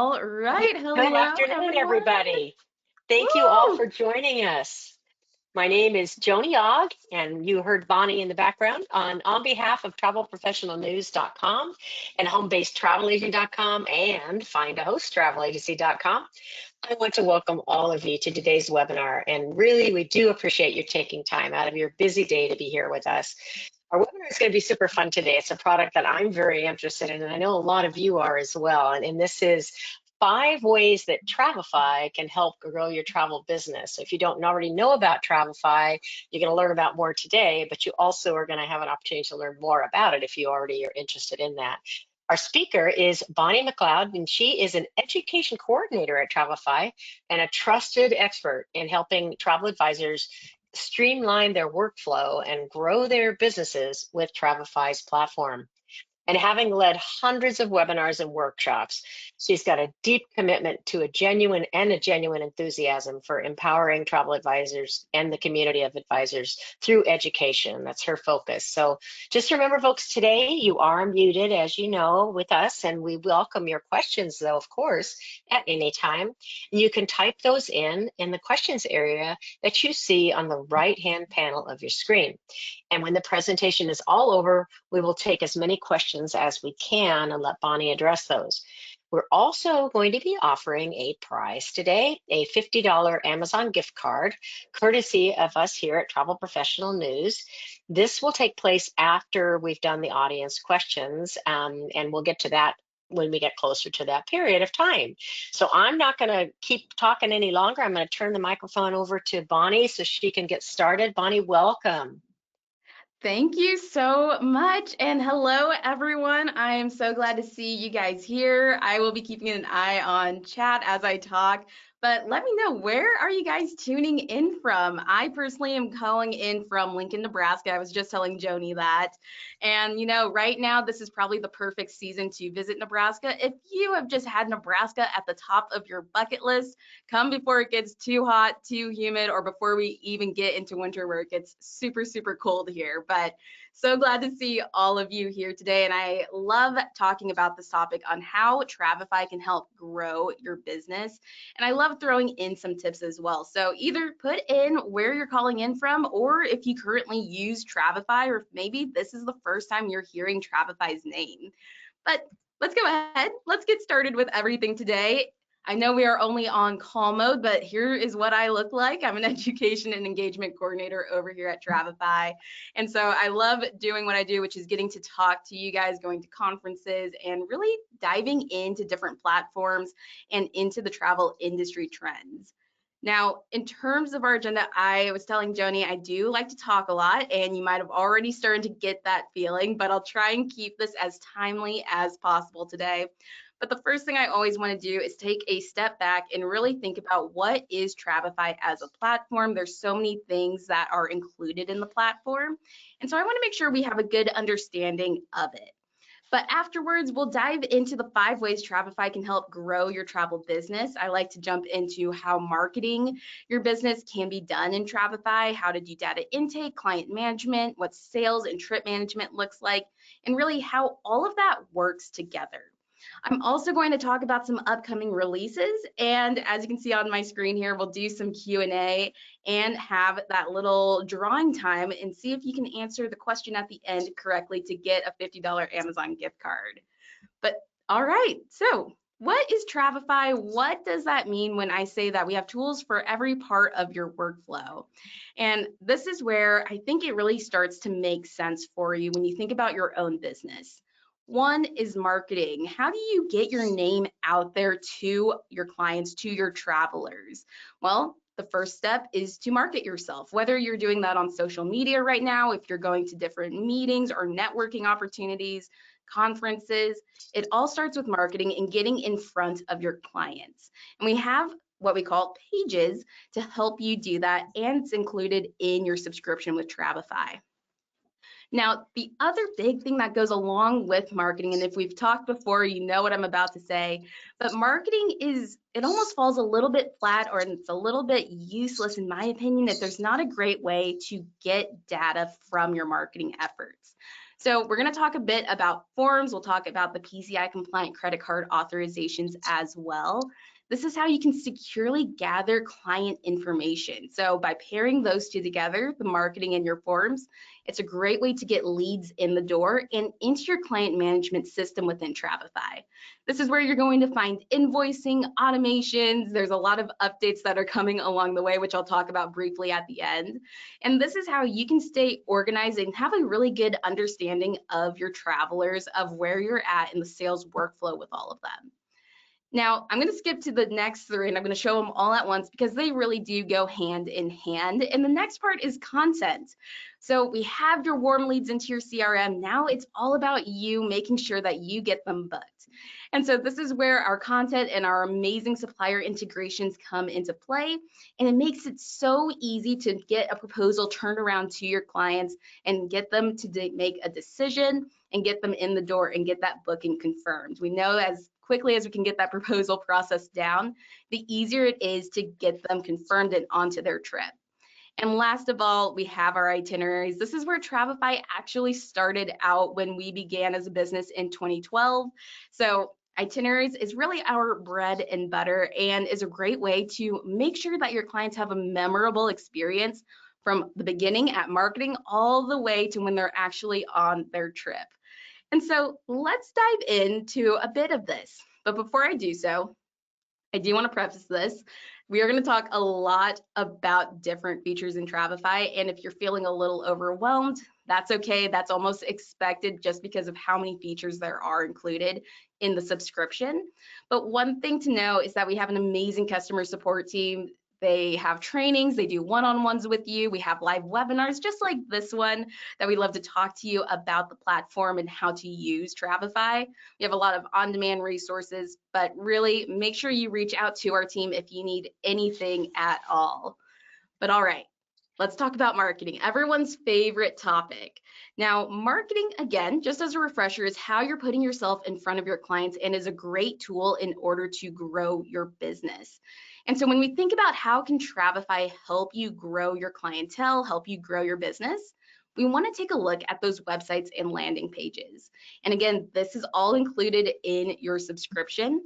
All right. Good Hello, afternoon, everyone. everybody. Thank you all Woo! for joining us. My name is Joni Ogg, and you heard Bonnie in the background. On behalf of travelprofessionalnews.com and homebasedtravelagency.com and findahosttravelagency.com, I want to welcome all of you to today's webinar. And really, we do appreciate you taking time out of your busy day to be here with us. Our webinar is going to be super fun today. It's a product that I'm very interested in, and I know a lot of you are as well. And this is 5 ways that Travefy can help grow your travel business. So if you don't already know about Travefy, you're going to learn about more today, but you also are going to have an opportunity to learn more about it if you already are interested in that. Our speaker is Bonnie McLeod, and she is an education coordinator at Travefy and a trusted expert in helping travel advisors streamline their workflow and grow their businesses with Travefy's platform. And having led hundreds of webinars and workshops, she's got a deep commitment to a genuine enthusiasm for empowering travel advisors and the community of advisors through education. That's her focus. So just remember, folks, today you are muted, as you know, with us, and we welcome your questions, though, of course, at any time. You can type those in the questions area that you see on the right-hand panel of your screen. And when the presentation is all over, we will take as many questions as we can and let Bonnie address those. We're also going to be offering a prize today, a $50 Amazon gift card, courtesy of us here at Travel Professional News. This will take place after we've done the audience questions, and we'll get to that when we get closer to that period of time. So I'm not going to keep talking any longer. I'm going to turn the microphone over to Bonnie so she can get started. Bonnie, welcome. Thank you so much. And hello, everyone. I am so glad to see you guys here. I will be keeping an eye on chat as I talk, but let me know, where are you guys tuning in from? I personally am calling in from Lincoln, Nebraska. I was just telling Joni that. And, right now, this is probably the perfect season to visit Nebraska. If you have just had Nebraska at the top of your bucket list, come before it gets too hot, too humid, or before we even get into winter where it gets super, super cold here. But so glad to see all of you here today. And I love talking about this topic on how Travefy can help grow your business. And I love throwing in some tips as well. So either put in where you're calling in from, or if you currently use Travefy, or if maybe this is the first time you're hearing Travefy's name. But let's go ahead. Let's get started with everything today. I know we are only on call mode, but here is what I look like. I'm an education and engagement coordinator over here at Travefy. And so I love doing what I do, which is getting to talk to you guys, going to conferences, and really diving into different platforms and into the travel industry trends. Now, in terms of our agenda, I was telling Joni, I do like to talk a lot, and you might have already started to get that feeling, but I'll try and keep this as timely as possible today. But the first thing I always want to do is take a step back and really think about, what is Travefy as a platform? There's so many things that are included in the platform. And so I want to make sure we have a good understanding of it. But afterwards, we'll dive into the 5 ways Travefy can help grow your travel business. I like to jump into how marketing your business can be done in Travefy, how to do data intake, client management, what sales and trip management looks like, and really how all of that works together. I'm also going to talk about some upcoming releases, and as you can see on my screen here, we'll do some Q&A and have that little drawing time and see if you can answer the question at the end correctly to get a $50 Amazon gift card. But all right, so what is Travefy? What does that mean when I say that we have tools for every part of your workflow? And this is where I think it really starts to make sense for you when you think about your own business. One is marketing. How do you get your name out there to your clients, to your travelers? Well, the first step is to market yourself, whether you're doing that on social media right now, if you're going to different meetings or networking opportunities, conferences. It all starts with marketing and getting in front of your clients. And we have what we call pages to help you do that, and it's included in your subscription with Travefy. Now, the other big thing that goes along with marketing, and if we've talked before, you know what I'm about to say, but marketing it almost falls a little bit flat, or it's a little bit useless, in my opinion, if there's not a great way to get data from your marketing efforts. So we're going to talk a bit about forms. We'll talk about the PCI compliant credit card authorizations as well. This is how you can securely gather client information. So by pairing those two together, the marketing and your forms, it's a great way to get leads in the door and into your client management system within Travefy. This is where you're going to find invoicing, automations. There's a lot of updates that are coming along the way, which I'll talk about briefly at the end. And this is how you can stay organized and have a really good understanding of your travelers, of where you're at in the sales workflow with all of them. Now, I'm going to skip to the next three and I'm going to show them all at once because they really do go hand in hand. And the next part is content. So we have your warm leads into your CRM. Now it's all about you making sure that you get them booked. And so this is where our content and our amazing supplier integrations come into play. And it makes it so easy to get a proposal turned around to your clients and get them to make a decision and get them in the door and get that booking confirmed. We know as quickly as we can get that proposal process down, the easier it is to get them confirmed and onto their trip. And last of all, we have our itineraries. This is where Travefy actually started out when we began as a business in 2012. So itineraries is really our bread and butter and is a great way to make sure that your clients have a memorable experience from the beginning at marketing all the way to when they're actually on their trip. And so let's dive into a bit of this. But before I do so, I do want to preface this. We are going to talk a lot about different features in Travefy. And if you're feeling a little overwhelmed, that's okay. That's almost expected just because of how many features there are included in the subscription. But one thing to know is that we have an amazing customer support team. They have trainings, they do one-on-ones with you. We have live webinars just like this one that we love to talk to you about the platform and how to use Travefy. We have a lot of on-demand resources, but really make sure you reach out to our team if you need anything at all. But all right, let's talk about marketing, everyone's favorite topic. Now, marketing, again, just as a refresher, is how you're putting yourself in front of your clients and is a great tool in order to grow your business. And so when we think about how can Travefy help you grow your clientele, help you grow your business, we want to take a look at those websites and landing pages. And again, this is all included in your subscription.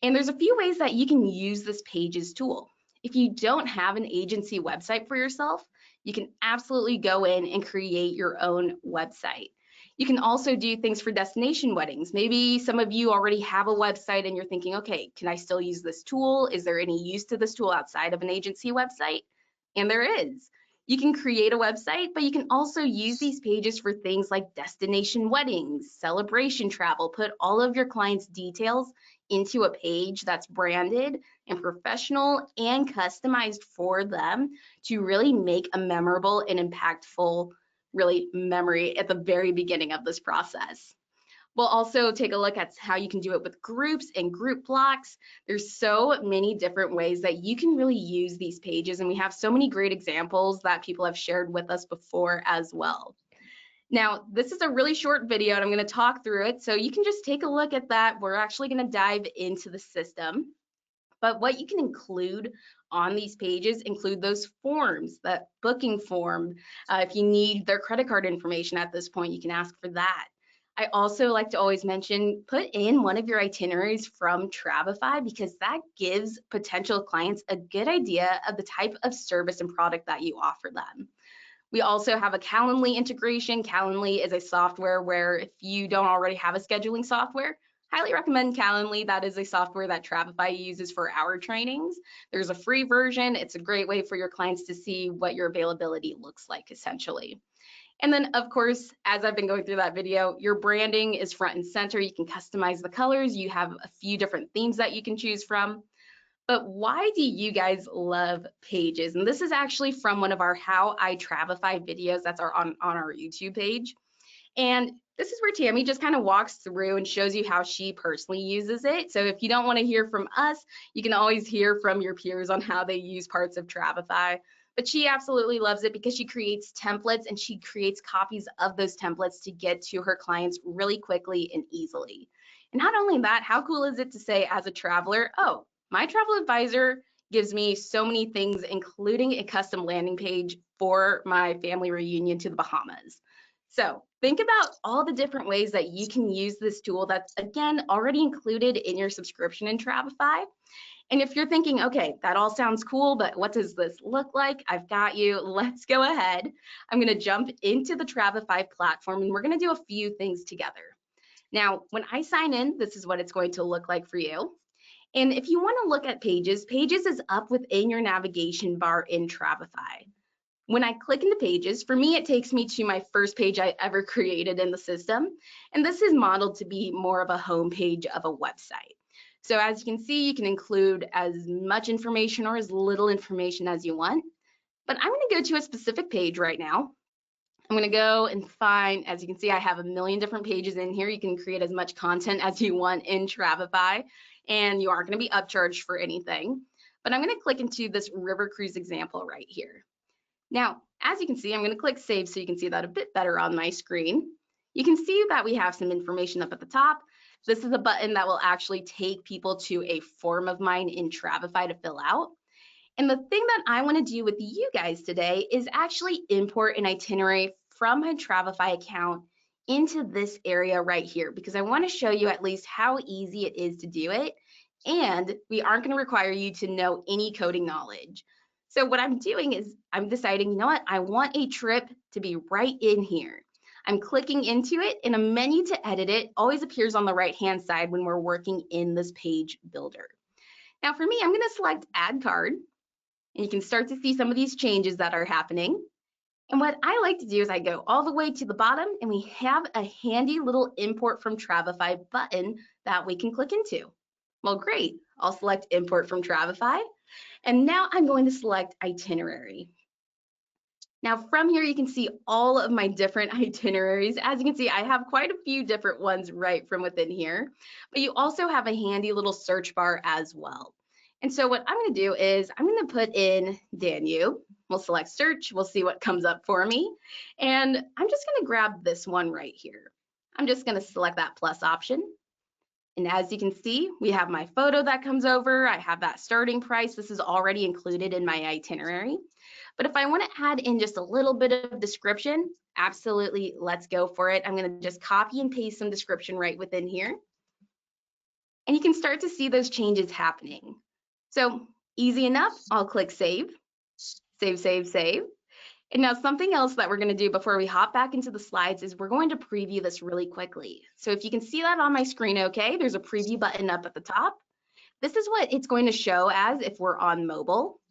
And there's a few ways that you can use this pages tool. If you don't have an agency website for yourself, you can absolutely go in and create your own website. You can also do things for destination weddings. Maybe some of you already have a website and you're thinking, okay, can I still use this tool? Is there any use to this tool outside of an agency website? And there is. You can create a website, but you can also use these pages for things like destination weddings, celebration travel, put all of your clients' details into a page that's branded and professional and customized for them to really make a memorable and impactful really memory at the very beginning of this process. We'll also take a look at how you can do it with groups and group blocks. There's so many different ways that you can really use these pages, and we have so many great examples that people have shared with us before as well. Now, this is a really short video and I'm going to talk through it, so you can just take a look at that. We're actually going to dive into the system. But what you can include on these pages include those forms, that booking form. If you need their credit card information at this point, you can ask for that. I also like to always mention, put in one of your itineraries from Travefy because that gives potential clients a good idea of the type of service and product that you offer them. We also have a Calendly integration. Calendly is a software where if you don't already have a scheduling software, highly recommend Calendly. That is a software that Travefy uses for our trainings. There's a free version. It's a great way for your clients to see what your availability looks like, essentially. And then, of course, as I've been going through that video, your branding is front and center. You can customize the colors. You have a few different themes that you can choose from. But why do you guys love pages? And this is actually from one of our How I Travefy videos that's on our YouTube page. And this is where Tammy just kind of walks through and shows you how she personally uses it. So if you don't want to hear from us, you can always hear from your peers on how they use parts of Travefy. But she absolutely loves it because she creates templates and she creates copies of those templates to get to her clients really quickly and easily. And not only that, how cool is it to say as a traveler, oh, my travel advisor gives me so many things, including a custom landing page for my family reunion to the Bahamas. So think about all the different ways that you can use this tool that's, again, already included in your subscription in Travefy. And if you're thinking, okay, that all sounds cool, but what does this look like? I've got you. Let's go ahead. I'm going to jump into the Travefy platform, and we're going to do a few things together. Now, when I sign in, this is what it's going to look like for you. And if you want to look at Pages, Pages is up within your navigation bar in Travefy. When I click into Pages, for me, it takes me to my first page I ever created in the system. And this is modeled to be more of a home page of a website. So as you can see, you can include as much information or as little information as you want. But I'm going to go to a specific page right now. I'm going to go and find, as you can see, I have a million different pages in here. You can create as much content as you want in Travefy, and you aren't going to be upcharged for anything. But I'm going to click into this river cruise example right here. Now, as you can see, I'm going to click Save so you can see that a bit better on my screen. You can see that we have some information up at the top. This is a button that will actually take people to a form of mine in Travefy to fill out. And the thing that I want to do with you guys today is actually import an itinerary from my Travefy account into this area right here, because I want to show you at least how easy it is to do it. And we aren't going to require you to know any coding knowledge. So what I'm doing is I'm deciding, you know what, I want a trip to be right in here. I'm clicking into it, and a menu to edit it always appears on the right-hand side when we're working in this page builder. Now for me, I'm going to select Add Card. And you can start to see some of these changes that are happening. And what I like to do is I go all the way to the bottom, and we have a handy little import from Travefy button that we can click into. Well, great. I'll select import from Travefy. And now I'm going to select itinerary. Now from here, you can see all of my different itineraries. As you can see, I have quite a few different ones right from within here, but you also have a handy little search bar as well. And so what I'm going to do is I'm going to put in Danube. We'll select search. We'll see what comes up for me. And I'm just going to grab this one right here. I'm just going to select that plus option. And as you can see, we have my photo that comes over. I have that starting price. This is already included in my itinerary. But if I want to add in just a little bit of description, absolutely, let's go for it. I'm going to just copy and paste some description right within here. And you can start to see those changes happening. So easy enough, I'll click save, save, save, save. And now something else that we're going to do before we hop back into the slides is we're going to preview this really quickly. So if you can see that on my screen, okay, there's a preview button up at the top. This is what it's going to show as if we're on mobile,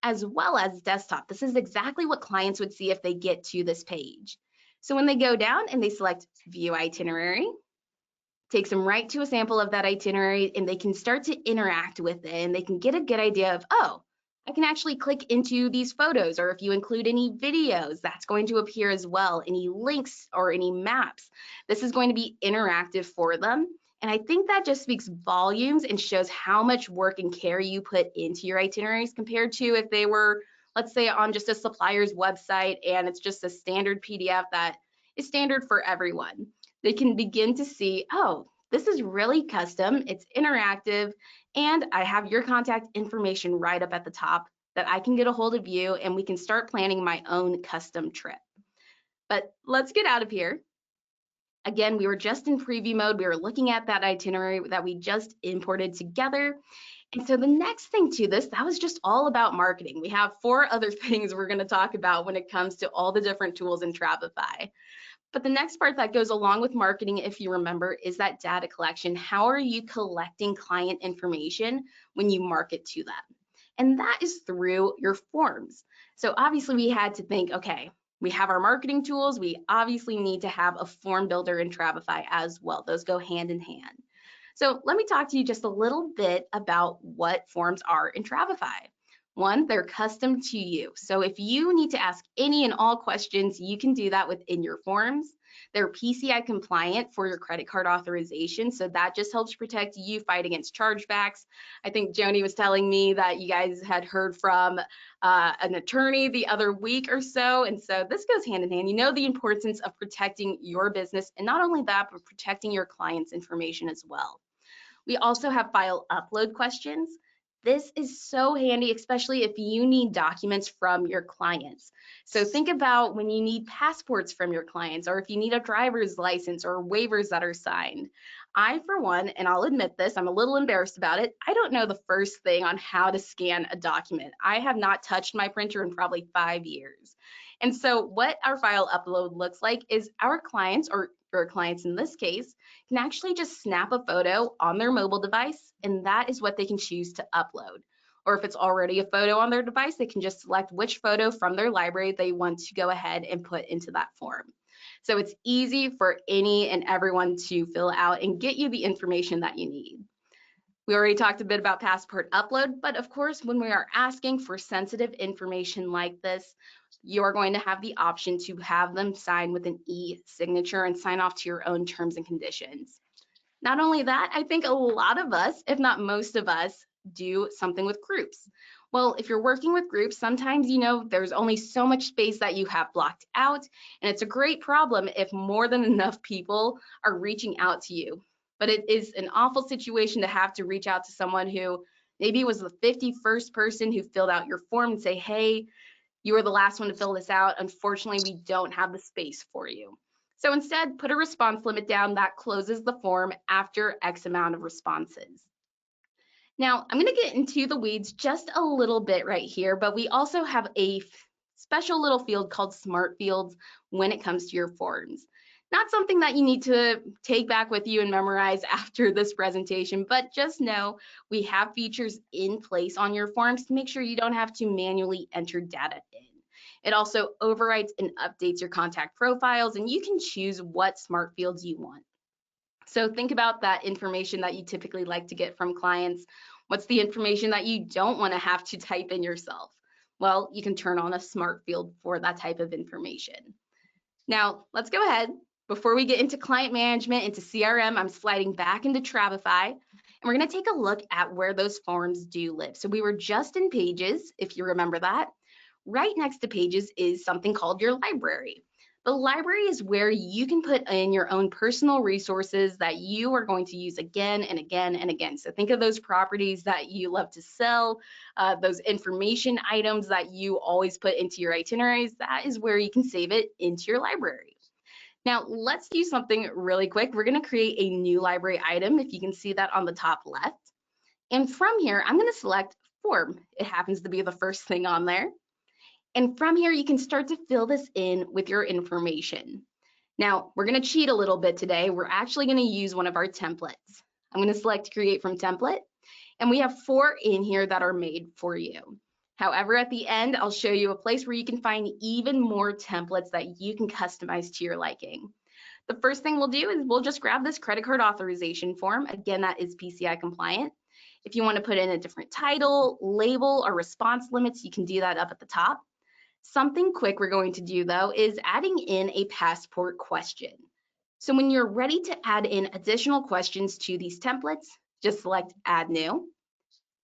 as well as desktop. This is exactly what clients would see if they get to this page. So when they go down and they select view itinerary, takes them right to a sample of that itinerary, and they can start to interact with it, and they can get a good idea of, oh, I can actually click into these photos, or if you include any videos, that's going to appear as well, any links or any maps. This is going to be interactive for them. And I think that just speaks volumes and shows how much work and care you put into your itineraries compared to if they were, let's say, on just a supplier's website and it's just a standard PDF that is standard for everyone. They can begin to see, oh, this is really custom, it's interactive, and I have your contact information right up at the top that I can get a hold of you, and we can start planning my own custom trip. But let's get out of here. Again, we were just in preview mode. We were looking at that itinerary that we just imported together. And so the next thing to this, that was just all about marketing. We have 4 other things we're going to talk about when it comes to all the different tools in Travefy. But the next part that goes along with marketing, if you remember, is that data collection. How are you collecting client information when you market to them? And that is through your forms. So obviously we had to think, okay, we have our marketing tools. We obviously need to have a form builder in Travefy as well. Those go hand in hand. So let me talk to you just a little bit about what forms are in Travefy. One, they're custom to you. So if you need to ask any and all questions, you can do that within your forms. They're PCI compliant for your credit card authorization. So that just helps protect you, fight against chargebacks. I think Joni was telling me that you guys had heard from an attorney the other week or so. And so this goes hand in hand. You know the importance of protecting your business, and not only that, but protecting your clients' information as well. We also have file upload questions. This is so handy, especially if you need documents from your clients. So think about when you need passports from your clients, or if you need a driver's license or waivers that are signed. I, for one, and I'll admit this, I'm a little embarrassed about it. I don't know the first thing on how to scan a document. I have not touched my printer in probably 5 years. And so what our file upload looks like is our clients, or your clients in this case, can actually just snap a photo on their mobile device, and that is what they can choose to upload. Or if it's already a photo on their device, they can just select which photo from their library they want to go ahead and put into that form. So it's easy for any and everyone to fill out and get you the information that you need. We already talked a bit about passport upload, but of course, when we are asking for sensitive information like this, you are going to have the option to have them sign with an e-signature and sign off to your own terms and conditions. Not only that, I think a lot of us, if not most of us, do something with groups. Well, if you're working with groups, sometimes there's only so much space that you have blocked out, and it's a great problem if more than enough people are reaching out to you. But it is an awful situation to have to reach out to someone who maybe was the 51st person who filled out your form and say, hey, you were the last one to fill this out. Unfortunately, we don't have the space for you. So instead, put a response limit down that closes the form after X amount of responses. Now, I'm going to get into the weeds just a little bit right here, but we also have a special little field called Smart Fields when it comes to your forms. Not something that you need to take back with you and memorize after this presentation, but just know we have features in place on your forms to make sure you don't have to manually enter data in. It also overwrites and updates your contact profiles, and you can choose what smart fields you want. So think about that information that you typically like to get from clients. What's the information that you don't want to have to type in yourself? Well, you can turn on a smart field for that type of information. Now, let's go ahead. Before we get into client management, into CRM, I'm sliding back into Travefy, and we're going to take a look at where those forms do live. So we were just in Pages, if you remember that. Right next to Pages is something called your library. The library is where you can put in your own personal resources that you are going to use again and again and again. So think of those properties that you love to sell, those information items that you always put into your itineraries. That is where you can save it into your library. Now, let's do something really quick. We're going to create a new library item, if you can see that on the top left. And from here, I'm going to select form. It happens to be the first thing on there. And from here, you can start to fill this in with your information. Now, we're going to cheat a little bit today. We're actually going to use one of our templates. I'm going to select Create from Template, and we have 4 in here that are made for you. However, at the end, I'll show you a place where you can find even more templates that you can customize to your liking. The first thing we'll do is we'll just grab this credit card authorization form. Again, that is PCI compliant. If you want to put in a different title, label, or response limits, you can do that up at the top. Something quick we're going to do though is adding in a passport question. So when you're ready to add in additional questions to these templates, just select Add New.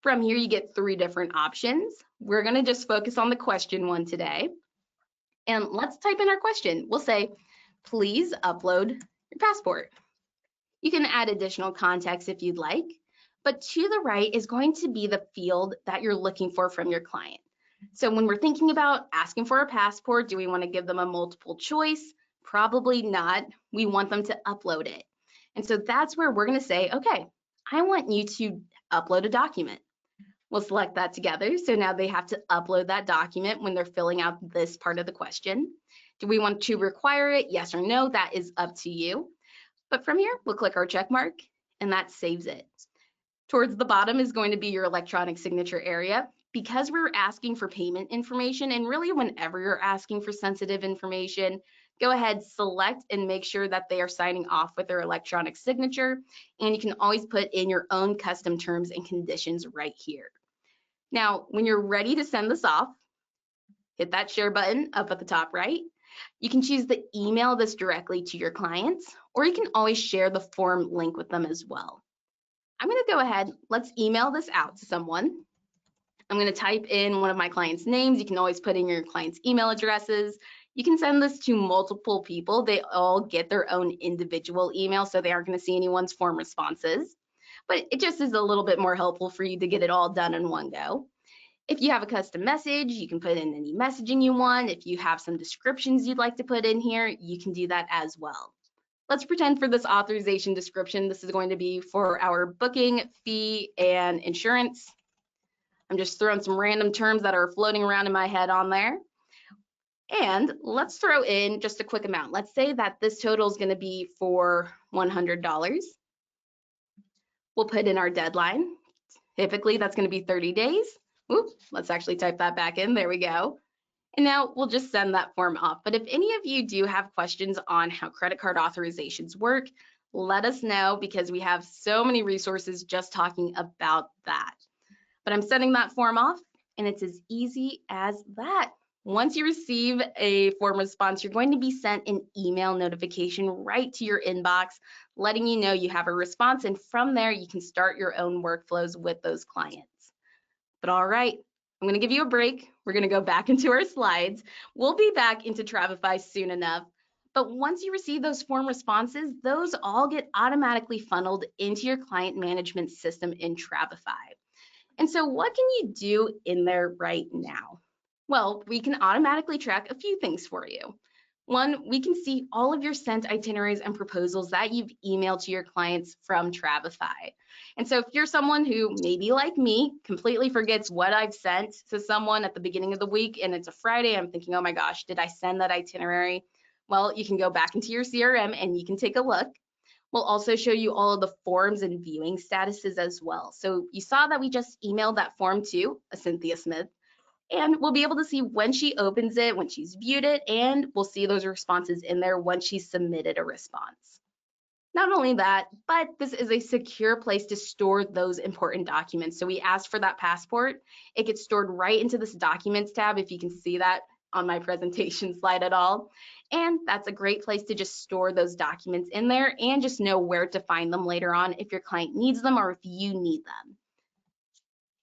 From here, you get 3 different options. We're going to just focus on the question one today. And let's type in our question. We'll say, please upload your passport. You can add additional context if you'd like, but to the right is going to be the field that you're looking for from your client. So when we're thinking about asking for a passport, do we want to give them a multiple choice? Probably not. We want them to upload it. And so that's where we're going to say, okay, I want you to upload a document. We'll select that together. So now they have to upload that document when they're filling out this part of the question. Do we want to require it? Yes or no? That is up to you. But from here, we'll click our check mark, and that saves it. Towards the bottom is going to be your electronic signature area. Because we're asking for payment information, and really whenever you're asking for sensitive information, go ahead, select and make sure that they are signing off with their electronic signature. And you can always put in your own custom terms and conditions right here. Now, when you're ready to send this off, hit that share button up at the top right. You can choose to email this directly to your clients, or you can always share the form link with them as well. I'm going to go ahead, let's email this out to someone. I'm going to type in one of my clients' names. You can always put in your clients' email addresses. You can send this to multiple people. They all get their own individual email, so they aren't going to see anyone's form responses. but it just is a little bit more helpful for you to get it all done in one go. If you have a custom message, you can put in any messaging you want. If you have some descriptions you'd like to put in here, you can do that as well. Let's pretend for this authorization description, this is going to be for our booking, fee, and insurance. I'm just throwing some random terms that are floating around in my head on there. And let's throw in just a quick amount. Let's say that this total is going to be for $100. We'll put in our deadline. Typically, that's going to be 30 days. Oop, let's actually type that back in. There we go. And now we'll just send that form off. But if any of you do have questions on how credit card authorizations work, let us know because we have so many resources just talking about that. But I'm sending that form off and it's as easy as that. Once you receive a form response, you're going to be sent an email notification right to your inbox, letting you know you have a response. And from there, you can start your own workflows with those clients. But all right, I'm going to give you a break. We're going to go back into our slides. We'll be back into Travefy soon enough. But once you receive those form responses, those all get automatically funneled into your client management system in Travefy. And so what can you do in there right now? Well, we can automatically track a few things for you. One, we can see all of your sent itineraries and proposals that you've emailed to your clients from Travefy. And so if you're someone who maybe like me completely forgets what I've sent to someone at the beginning of the week and it's a Friday, I'm thinking, oh my gosh, did I send that itinerary? Well, you can go back into your CRM and you can take a look. We'll also show you all of the forms and viewing statuses as well. So you saw that we just emailed that form to Cynthia Smith, and we'll be able to see when she opens it, when she's viewed it, and we'll see those responses in there once she's submitted a response. Not only that, but this is a secure place to store those important documents. So we asked for that passport. It gets stored right into this documents tab, if you can see that on my presentation slide at all. And that's a great place to just store those documents in there and just know where to find them later on if your client needs them or if you need them.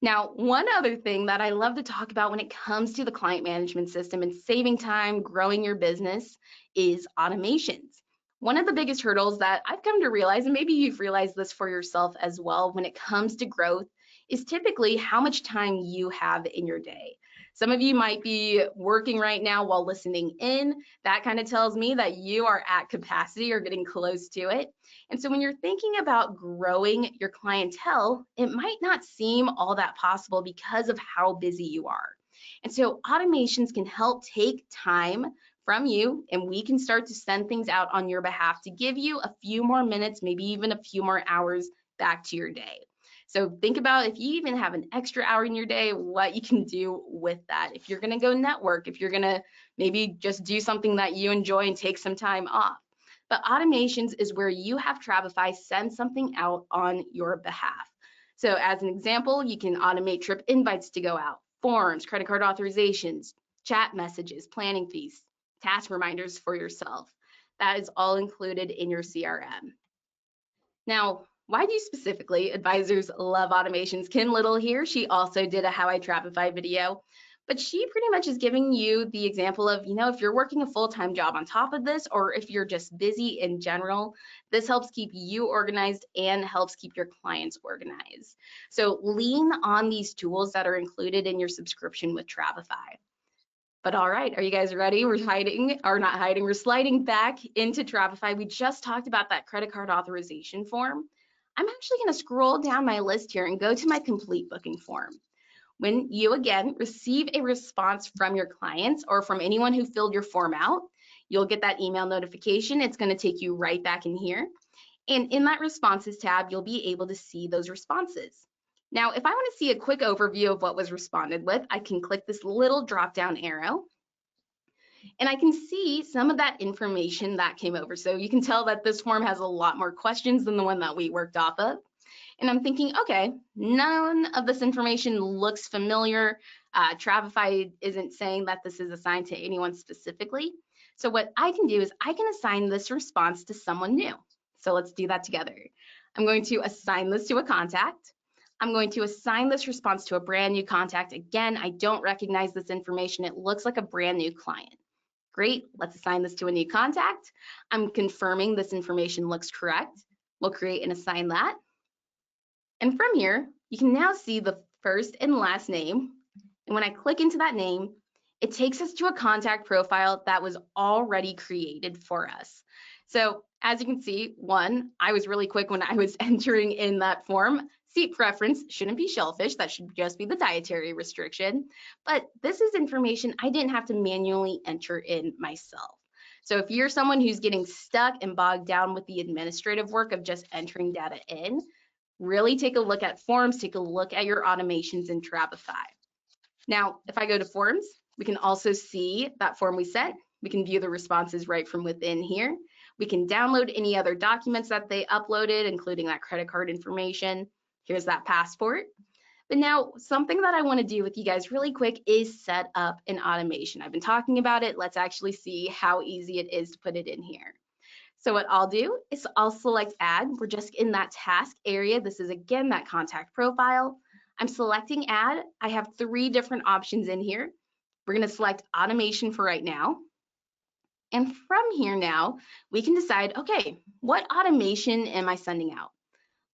Now, one other thing that I love to talk about when it comes to the client management system and saving time, growing your business is automations. One of the biggest hurdles that I've come to realize, and maybe you've realized this for yourself as well, when it comes to growth, is typically how much time you have in your day. Some of you might be working right now while listening in. That kind of tells me that you are at capacity or getting close to it. And so when you're thinking about growing your clientele, it might not seem all that possible because of how busy you are. And so automations can help take time from you, and we can start to send things out on your behalf to give you a few more minutes, maybe even a few more hours back to your day. So think about if you even have an extra hour in your day, what you can do with that. If you're going to go network, if you're going to maybe just do something that you enjoy and take some time off. But automations is where you have Travefy send something out on your behalf. So as an example, you can automate trip invites to go out, forms, credit card authorizations, chat messages, planning fees, task reminders for yourself. That is all included in your CRM. Now, why do specifically advisors love automations? Kim Little here, she also did a How I Travefy video, but she pretty much is giving you the example of, if you're working a full-time job on top of this, or if you're just busy in general, this helps keep you organized and helps keep your clients organized. So lean on these tools that are included in your subscription with Travefy. But all right, are you guys ready? We're sliding back into Travefy. We just talked about that credit card authorization form. I'm actually going to scroll down my list here and go to my complete booking form. When you, again, receive a response from your clients or from anyone who filled your form out, you'll get that email notification. It's going to take you right back in here. And in that responses tab, you'll be able to see those responses. Now, if I want to see a quick overview of what was responded with, I can click this little drop-down arrow, and I can see some of that information that came over. So you can tell that this form has a lot more questions than the one that we worked off of. And I'm thinking, okay, none of this information looks familiar. Travefy isn't saying that this is assigned to anyone specifically. So what I can do is I can assign this response to someone new. So let's do that together. I'm going to assign this to a contact. I'm going to assign this response to a brand new contact. Again, I don't recognize this information. It looks like a brand new client. Great, let's assign this to a new contact. I'm confirming this information looks correct. We'll create and assign that. And from here, you can now see the first and last name. And when I click into that name, it takes us to a contact profile that was already created for us. So as you can see, one, I was really quick when I was entering in that form. Seat preference shouldn't be shellfish, that should just be the dietary restriction. But this is information I didn't have to manually enter in myself. So if you're someone who's getting stuck and bogged down with the administrative work of just entering data in, really take a look at forms, take a look at your automations in Travefy. Now, if I go to forms, we can also see that form we sent. We can view the responses right from within here. We can download any other documents that they uploaded, including that credit card information. Here's that passport. But now, something that I want to do with you guys really quick is set up an automation. I've been talking about it. Let's actually see how easy it is to put it in here. So what I'll do is I'll select add. We're just in that task area. This is again that contact profile. I'm selecting add. I have 3 different options in here. We're going to select automation for right now. And from here now, we can decide, okay, what automation am I sending out?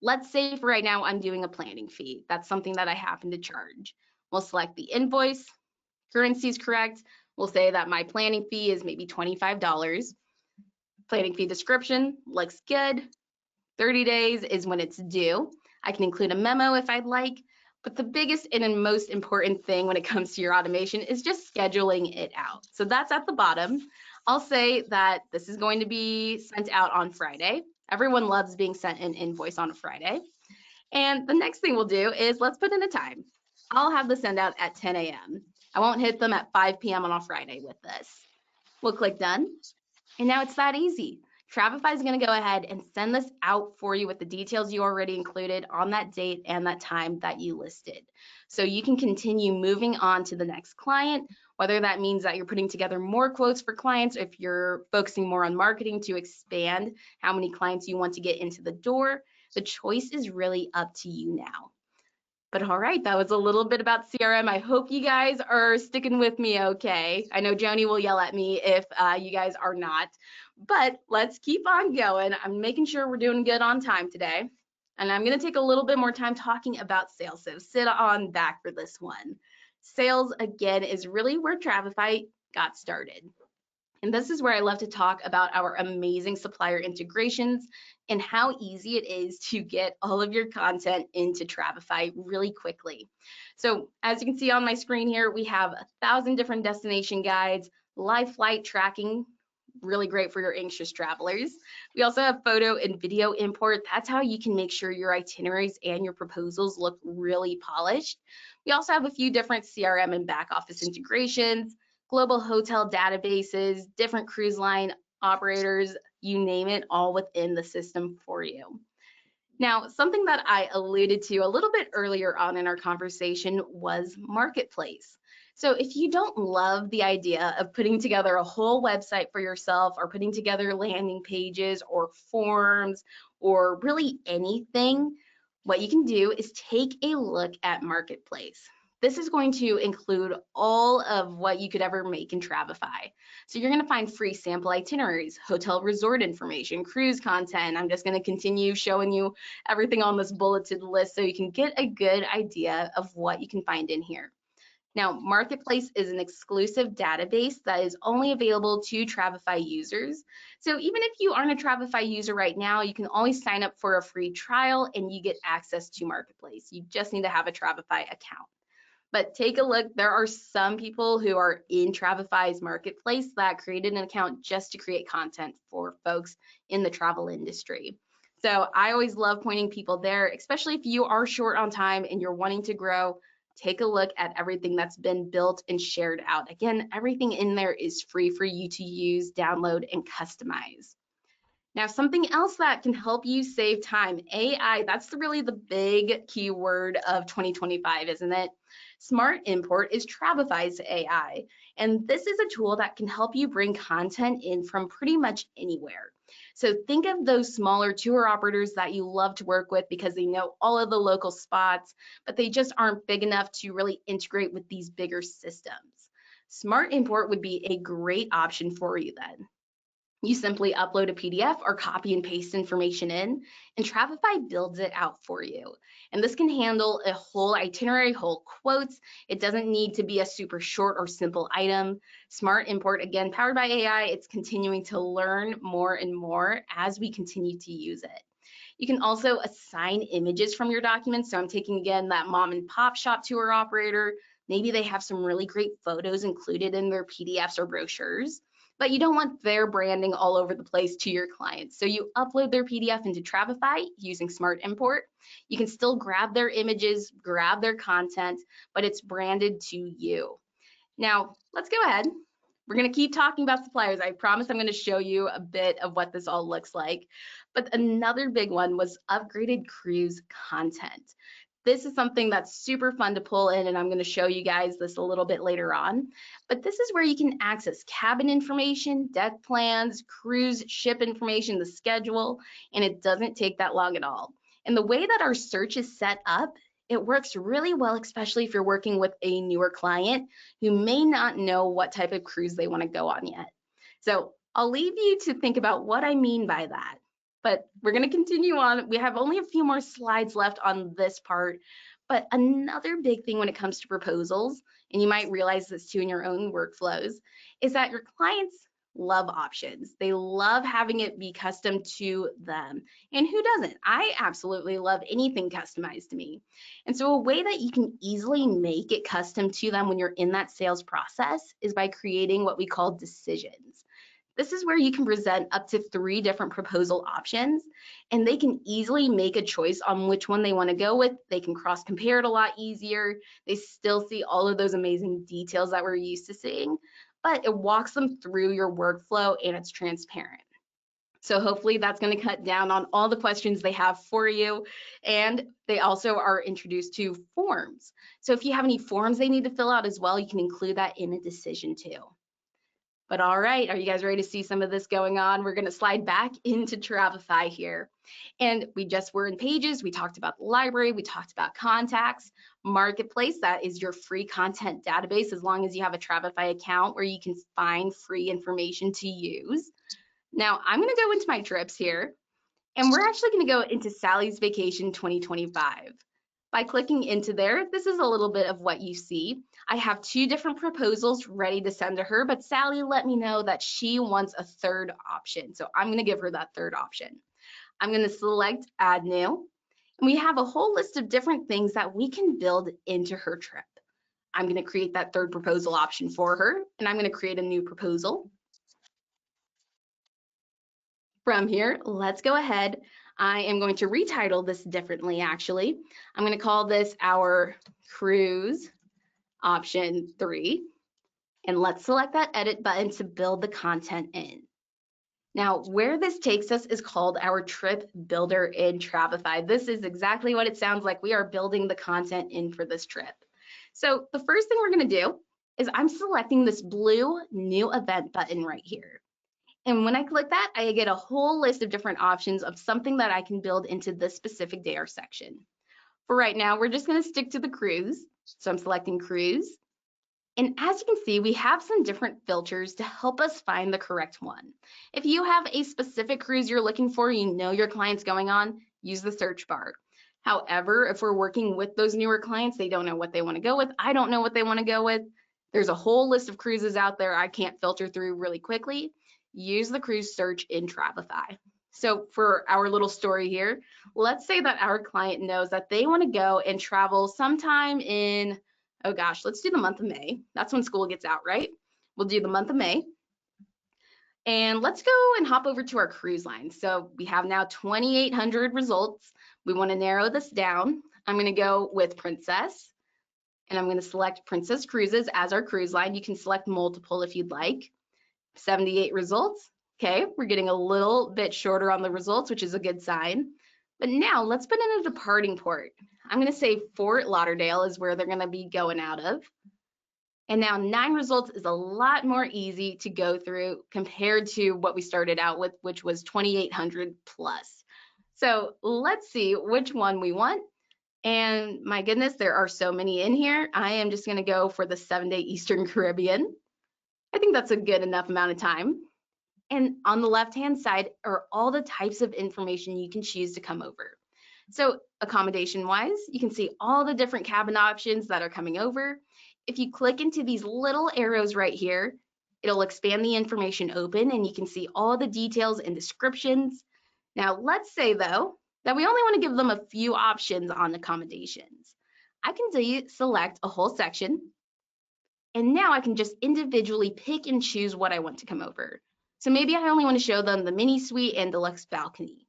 Let's say for right now, I'm doing a planning fee. That's something that I happen to charge. We'll select the invoice. Currency is correct. We'll say that my planning fee is maybe $25. Planning fee description looks good. 30 days is when it's due. I can include a memo if I'd like, but the biggest and most important thing when it comes to your automation is just scheduling it out. So that's at the bottom. I'll say that this is going to be sent out on Friday. Everyone loves being sent an invoice on a Friday. And the next thing we'll do is let's put in a time. I'll have the send out at 10 a.m. I won't hit them at 5 p.m. on a Friday with this. We'll click done. And now it's that easy. Travefy is going to go ahead and send this out for you with the details you already included on that date and that time that you listed. So you can continue moving on to the next client, whether that means that you're putting together more quotes for clients, if you're focusing more on marketing to expand how many clients you want to get into the door. The choice is really up to you now. But all right, that was a little bit about CRM. I hope you guys are sticking with me okay. I know Joni will yell at me if you guys are not, but let's keep on going. I'm making sure we're doing good on time today. And I'm gonna take a little bit more time talking about sales. So sit on back for this one. Sales, again, is really where Travefy got started. And this is where I love to talk about our amazing supplier integrations and how easy it is to get all of your content into Travefy really quickly. So as you can see on my screen here, we have 1,000 different destination guides, live flight tracking, really great for your anxious travelers. We also have photo and video import. That's how you can make sure your itineraries and your proposals look really polished. We also have a few different CRM and back office integrations, global hotel databases, different cruise line operators, you name it, all within the system for you. Now, something that I alluded to a little bit earlier on in our conversation was marketplace. So if you don't love the idea of putting together a whole website for yourself or putting together landing pages or forms or really anything, what you can do is take a look at marketplace. This is going to include all of what you could ever make in Travefy. So you're going to find free sample itineraries, hotel resort information, cruise content. I'm just going to continue showing you everything on this bulleted list so you can get a good idea of what you can find in here. Now, Marketplace is an exclusive database that is only available to Travefy users. So even if you aren't a Travefy user right now, you can always sign up for a free trial and you get access to Marketplace. You just need to have a Travefy account. But take a look, there are some people who are in Travefy's marketplace that created an account just to create content for folks in the travel industry. So I always love pointing people there, especially if you are short on time and you're wanting to grow. Take a look at everything that's been built and shared out. Again, everything in there is free for you to use, download, and customize. Now, something else that can help you save time, AI, that's really the big keyword of 2025, isn't it? Smart Import is Travefy's AI, and this is a tool that can help you bring content in from pretty much anywhere. So think of those smaller tour operators that you love to work with because they know all of the local spots, but they just aren't big enough to really integrate with these bigger systems. Smart Import would be a great option for you then. You simply upload a PDF or copy and paste information in, and Travefy builds it out for you. And this can handle a whole itinerary, whole quotes. It doesn't need to be a super short or simple item. Smart Import, again, powered by AI, it's continuing to learn more and more as we continue to use it. You can also assign images from your documents. So I'm taking, again, that mom and pop shop tour operator. Maybe they have some really great photos included in their PDFs or brochures, but you don't want their branding all over the place to your clients. So you upload their PDF into Travefy using Smart Import. You can still grab their images, grab their content, but it's branded to you. Now, let's go ahead. We're going to keep talking about suppliers. I promise I'm going to show you a bit of what this all looks like. But another big one was upgraded cruise content. This is something that's super fun to pull in, and I'm going to show you guys this a little bit later on. But this is where you can access cabin information, deck plans, cruise ship information, the schedule, and it doesn't take that long at all. And the way that our search is set up, it works really well, especially if you're working with a newer client who may not know what type of cruise they want to go on yet. So I'll leave you to think about what I mean by that. But we're going to continue on. We have only a few more slides left on this part. But another big thing when it comes to proposals, and you might realize this too in your own workflows, is that your clients love options. They love having it be custom to them. And who doesn't? I absolutely love anything customized to me. And so a way that you can easily make it custom to them when you're in that sales process is by creating what we call decisions. This is where you can present up to 3 different proposal options, and they can easily make a choice on which one they want to go with. They can cross compare it a lot easier. They still see all of those amazing details that we're used to seeing, but it walks them through your workflow and it's transparent. So hopefully that's going to cut down on all the questions they have for you. And they also are introduced to forms. So if you have any forms they need to fill out as well, you can include that in a decision too. But all right, are you guys ready to see some of this going on? We're going to slide back into Travefy here. And we just were in pages. We talked about the library. We talked about contacts, marketplace. That is your free content database as long as you have a Travefy account where you can find free information to use. Now I'm going to go into my trips here, and we're actually going to go into Sally's Vacation 2025. By clicking into there, this is a little bit of what you see. I have 2 different proposals ready to send to her, but Sally let me know that she wants a 3rd option. So I'm going to give her that 3rd option. I'm going to select Add New, and we have a whole list of different things that we can build into her trip. I'm going to create that 3rd proposal option for her, and I'm going to create a new proposal. From here, let's go ahead. I am going to retitle this differently, actually. I'm going to call this our cruise option 3. And let's select that edit button to build the content in. Now, where this takes us is called our trip builder in Travefy. This is exactly what it sounds like. We are building the content in for this trip. So the first thing we're going to do is I'm selecting this blue new event button right here. And when I click that, I get a whole list of different options of something that I can build into this specific day or section. For right now, we're just going to stick to the cruise. So I'm selecting cruise. And as you can see, we have some different filters to help us find the correct one. If you have a specific cruise you're looking for, you know your client's going on, use the search bar. However, if we're working with those newer clients, they don't know what they want to go with. I don't know what they want to go with. There's a whole list of cruises out there I can't filter through really quickly. Use the cruise search in Travefy. So for our little story here, let's say that our client knows that they want to go and travel sometime in, oh gosh, let's do the month of May. That's when school gets out, right? We'll do the month of May. And let's go and hop over to our cruise line. So we have now 2,800 results. We want to narrow this down. I'm going to go with Princess, and I'm going to select Princess Cruises as our cruise line. You can select multiple if you'd like. 78 results. Okay, we're getting a little bit shorter on the results, which is a good sign. But now let's put in a departing port. I'm going to say Fort Lauderdale is where they're going to be going out of. And now 9 results is a lot more easy to go through compared to what we started out with, which was 2,800 plus. So let's see which one we want. And my goodness, there are so many in here. I am just going to go for the 7-day Eastern Caribbean. I think that's a good enough amount of time. And on the left-hand side are all the types of information you can choose to come over. So accommodation-wise, you can see all the different cabin options that are coming over. If you click into these little arrows right here, it'll expand the information open and you can see all the details and descriptions. Now, let's say though, that we only want to give them a few options on accommodations. I can select a whole section, and now I can just individually pick and choose what I want to come over. So maybe I only want to show them the mini suite and deluxe balcony.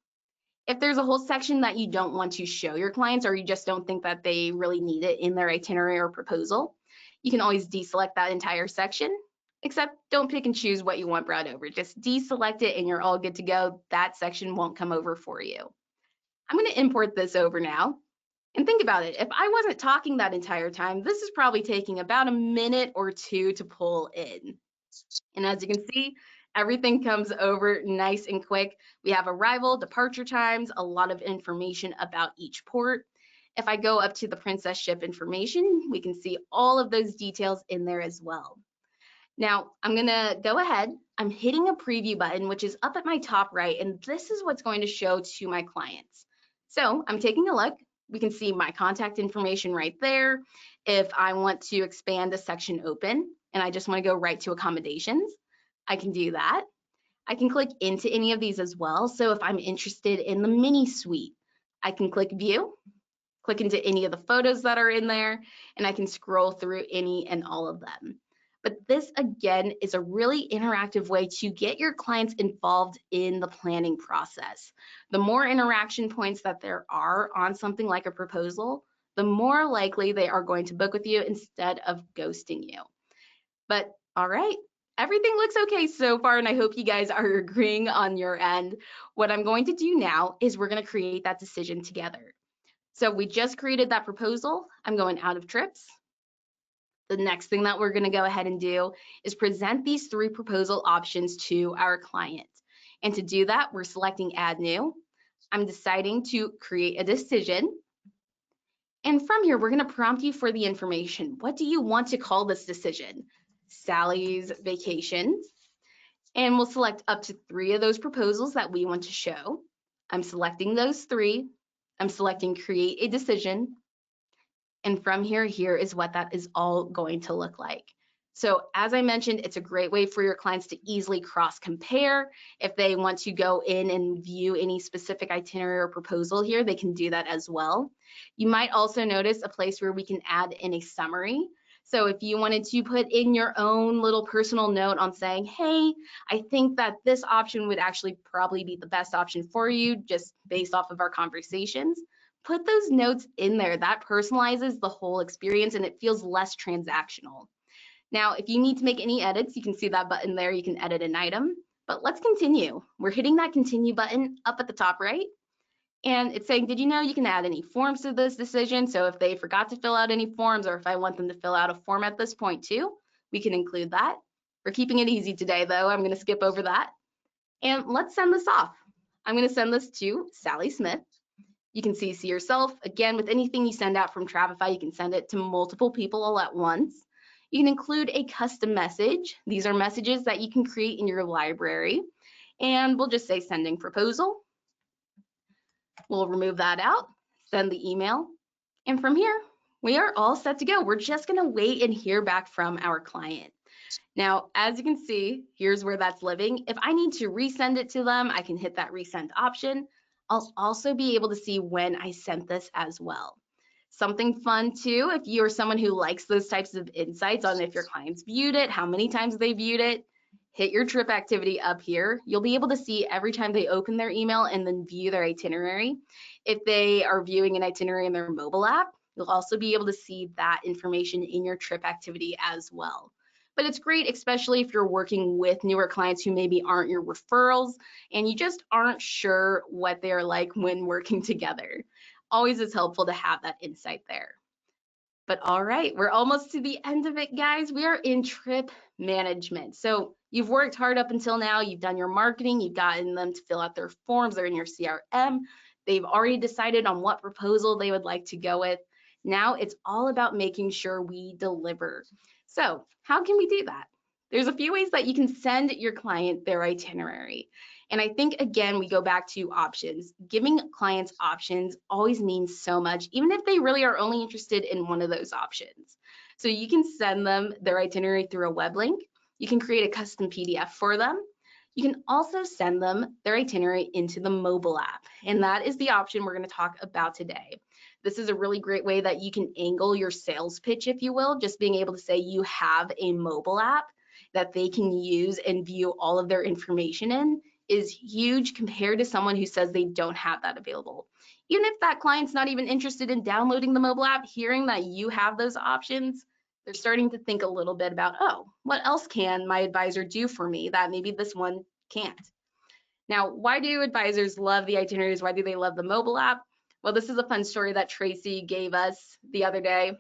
If there's a whole section that you don't want to show your clients or you just don't think that they really need it in their itinerary or proposal, you can always deselect that entire section, except don't pick and choose what you want brought over. Just deselect it and you're all good to go. That section won't come over for you. I'm going to import this over now. And think about it, if I wasn't talking that entire time, this is probably taking about a minute or two to pull in. And as you can see, everything comes over nice and quick. We have arrival, departure times, a lot of information about each port. If I go up to the Princess Ship information, we can see all of those details in there as well. Now, I'm gonna go ahead, I'm hitting a preview button, which is up at my top right, and this is what's going to show to my clients. So I'm taking a look. We can see my contact information right there. If I want to expand a section open and I just want to go right to accommodations, I can do that. I can click into any of these as well. So if I'm interested in the mini suite, I can click view, click into any of the photos that are in there, and I can scroll through any and all of them. But this again is a really interactive way to get your clients involved in the planning process. The more interaction points that there are on something like a proposal, the more likely they are going to book with you instead of ghosting you. But all right, everything looks okay so far, and I hope you guys are agreeing on your end. What I'm going to do now is we're going to create that decision together. So we just created that proposal. I'm going out of trips. The next thing that we're going to go ahead and do is present these 3 proposal options to our client. And to do that, we're selecting add new. I'm deciding to create a decision. And from here, we're going to prompt you for the information. What do you want to call this decision? Sally's vacation. And we'll select up to 3 of those proposals that we want to show. I'm selecting those 3. I'm selecting create a decision. And from here, here is what that is all going to look like. So as I mentioned, it's a great way for your clients to easily cross compare. If they want to go in and view any specific itinerary or proposal here, they can do that as well. You might also notice a place where we can add in a summary. So if you wanted to put in your own little personal note on saying, hey, I think that this option would actually probably be the best option for you just based off of our conversations, put those notes in there. That personalizes the whole experience and it feels less transactional. Now, if you need to make any edits, you can see that button there. You can edit an item, but let's continue. We're hitting that continue button up at the top right. And it's saying, did you know you can add any forms to this decision? So if they forgot to fill out any forms, or if I want them to fill out a form at this point too, we can include that. We're keeping it easy today though. I'm gonna skip over that. And let's send this off. I'm gonna send this to Sally Smith. You can CC yourself. Again, with anything you send out from Travefy, you can send it to multiple people all at once. You can include a custom message. These are messages that you can create in your library. And we'll just say sending proposal. We'll remove that out, send the email. And from here, we are all set to go. We're just gonna wait and hear back from our client. Now, as you can see, here's where that's living. If I need to resend it to them, I can hit that resend option. I'll also be able to see when I sent this as well. Something fun too, if you're someone who likes those types of insights on if your clients viewed it, how many times they viewed it, hit your trip activity up here. You'll be able to see every time they open their email and then view their itinerary. If they are viewing an itinerary in their mobile app, you'll also be able to see that information in your trip activity as well. But it's great, especially if you're working with newer clients who maybe aren't your referrals and you just aren't sure what they're like when working together. Always is helpful to have that insight there. But all right, we're almost to the end of it, guys. We are in trip management. So you've worked hard up until now. You've done your marketing. You've gotten them to fill out their forms. They're in your CRM. They've already decided on what proposal they would like to go with. Now it's all about making sure we deliver. So how can we do that? There's a few ways that you can send your client their itinerary. And I think, again, we go back to options. Giving clients options always means so much, even if they really are only interested in one of those options. So you can send them their itinerary through a web link. You can create a custom PDF for them. You can also send them their itinerary into the mobile app. And that is the option we're going to talk about today. This is a really great way that you can angle your sales pitch, if you will, just being able to say you have a mobile app that they can use and view all of their information in is huge compared to someone who says they don't have that available. Even if that client's not even interested in downloading the mobile app, hearing that you have those options, they're starting to think a little bit about, oh, what else can my advisor do for me that maybe this one can't? Now, why do advisors love the itineraries? Why do they love the mobile app? Well, this is a fun story that Tracy gave us the other day.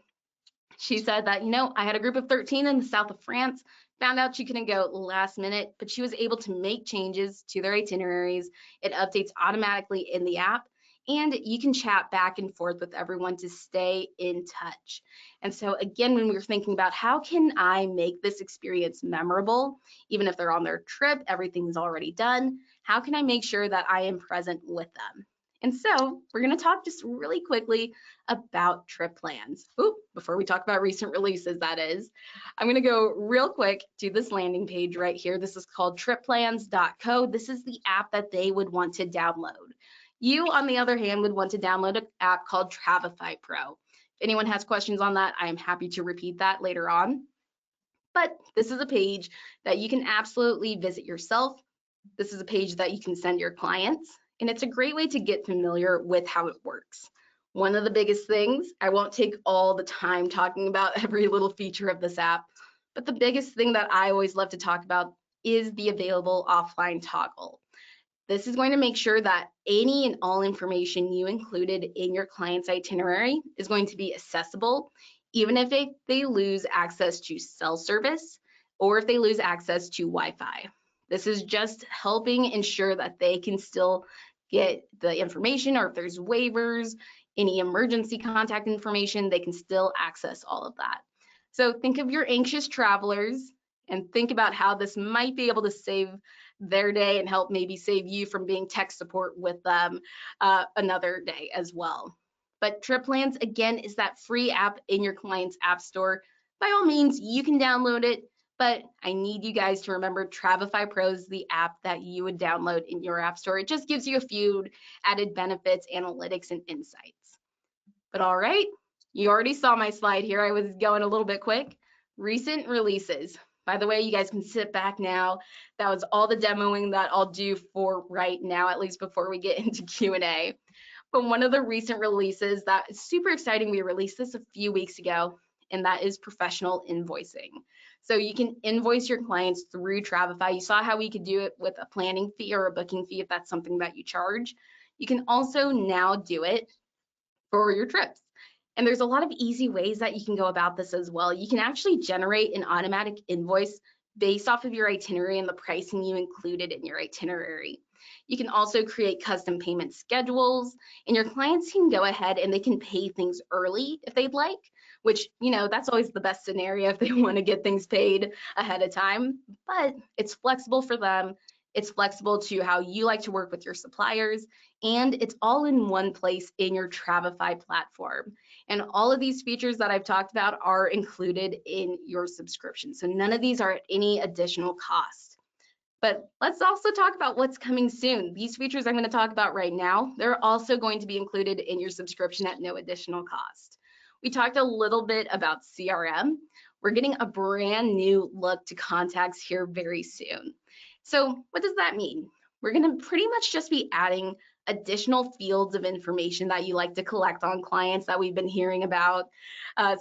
She said that, I had a group of 13 in the south of France, found out she couldn't go last minute, but she was able to make changes to their itineraries. It updates automatically in the app, and you can chat back and forth with everyone to stay in touch. And so again, when we were thinking about how can I make this experience memorable, even if they're on their trip, everything's already done, how can I make sure that I am present with them? And so we're going to talk just really quickly about trip plans. Ooh, before we talk about recent releases, that is, I'm going to go real quick to this landing page right here. This is called tripplans.co. This is the app that they would want to download. You, on the other hand, would want to download an app called Travefy Pro. If anyone has questions on that, I am happy to repeat that later on. But this is a page that you can absolutely visit yourself. This is a page that you can send your clients, and it's a great way to get familiar with how it works. One of the biggest things, I won't take all the time talking about every little feature of this app, but the biggest thing that I always love to talk about is the available offline toggle. This is going to make sure that any and all information you included in your client's itinerary is going to be accessible, even if they lose access to cell service or if they lose access to Wi-Fi. This is just helping ensure that they can still get the information, or if there's waivers, any emergency contact information, they can still access all of that. So think of your anxious travelers and think about how this might be able to save their day and help maybe save you from being tech support with them another day as well. But Trip Plans, again, is that free app in your client's app store. By all means, you can download it, but I need you guys to remember Travefy Pro is the app that you would download in your app store. It just gives you a few added benefits, analytics, and insights. But all right, you already saw my slide here. I was going a little bit quick. Recent releases. By the way, you guys can sit back now. That was all the demoing that I'll do for right now, at least before we get into Q&A. But one of the recent releases that is super exciting, we released this a few weeks ago, and that is professional invoicing. So you can invoice your clients through Travefy. You saw how we could do it with a planning fee or a booking fee if that's something that you charge. You can also now do it for your trips. And there's a lot of easy ways that you can go about this as well. You can actually generate an automatic invoice based off of your itinerary and the pricing you included in your itinerary. You can also create custom payment schedules, and your clients can go ahead and they can pay things early if they'd like, which, that's always the best scenario if they want to get things paid ahead of time, but it's flexible for them. It's flexible to how you like to work with your suppliers, and it's all in one place in your Travefy platform. And all of these features that I've talked about are included in your subscription. So none of these are at any additional cost. But let's also talk about what's coming soon. These features I'm going to talk about right now, they're also going to be included in your subscription at no additional cost. We talked a little bit about CRM. We're getting a brand new look to contacts here very soon. So what does that mean? We're going to pretty much just be adding additional fields of information that you like to collect on clients that we've been hearing about,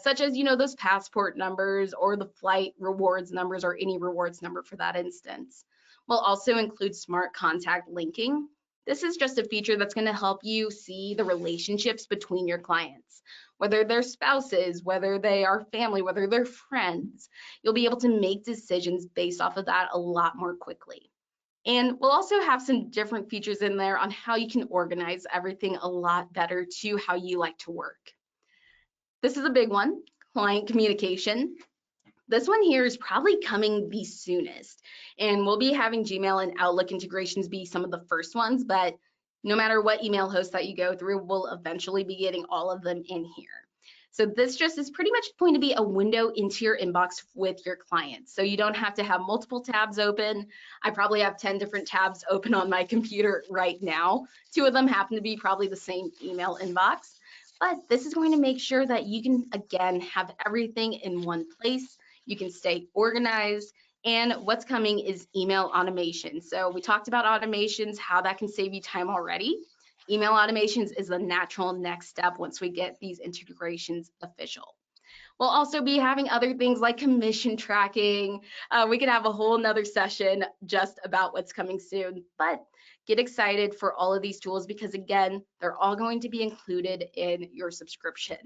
such as, those passport numbers or the flight rewards numbers or any rewards number for that instance. We'll also include smart contact linking. This is just a feature that's going to help you see the relationships between your clients, whether they're spouses, whether they are family, whether they're friends. You'll be able to make decisions based off of that a lot more quickly. And we'll also have some different features in there on how you can organize everything a lot better to how you like to work. This is a big one, client communication. This one here is probably coming the soonest, and we'll be having Gmail and Outlook integrations be some of the first ones, but no matter what email host that you go through, we'll eventually be getting all of them in here. So this just is pretty much going to be a window into your inbox with your clients. So you don't have to have multiple tabs open. I probably have 10 different tabs open on my computer right now. 2 of them happen to be probably the same email inbox. But this is going to make sure that you can, again, have everything in one place. You can stay organized. And what's coming is email automation. So we talked about automations, how that can save you time already. Email automations is the natural next step once we get these integrations official. We'll also be having other things like commission tracking. We could have a whole nother session just about what's coming soon, but get excited for all of these tools because again, they're all going to be included in your subscription.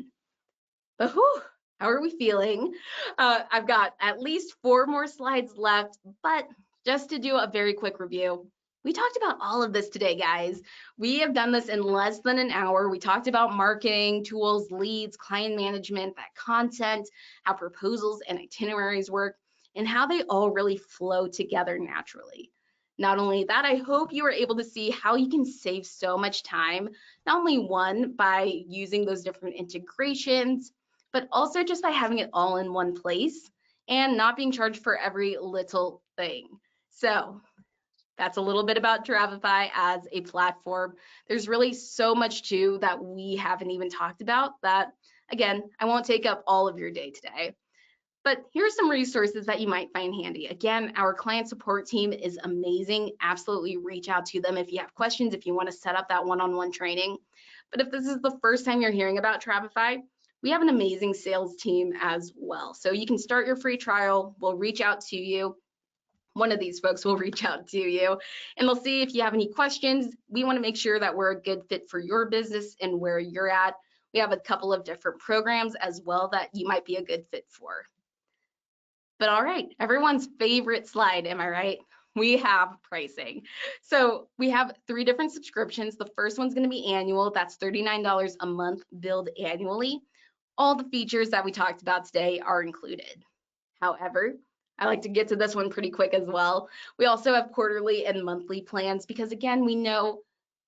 But whew, how are we feeling? I've got at least 4 more slides left, but just to do a very quick review, we talked about all of this today, guys. We have done this in less than an hour. We talked about marketing, tools, leads, client management, that content, how proposals and itineraries work, and how they all really flow together naturally. Not only that, I hope you were able to see how you can save so much time, not only one, by using those different integrations, but also just by having it all in one place and not being charged for every little thing. So that's a little bit about Travefy as a platform. There's really so much too that we haven't even talked about that, again, I won't take up all of your day today. But here's some resources that you might find handy. Again, our client support team is amazing. Absolutely reach out to them if you have questions, if you want to set up that one-on-one training. But if this is the first time you're hearing about Travefy, we have an amazing sales team as well. So you can start your free trial. We'll reach out to you. One of these folks will reach out to you and they'll see if you have any questions. We want to make sure that we're a good fit for your business and where you're at. We have a couple of different programs as well that you might be a good fit for. But all right, everyone's favorite slide, am I right? We have pricing. So we have 3 different subscriptions. The first one's going to be annual. That's $39 a month billed annually. All the features that we talked about today are included. However, I like to get to this one pretty quick as well. We also have quarterly and monthly plans because again, we know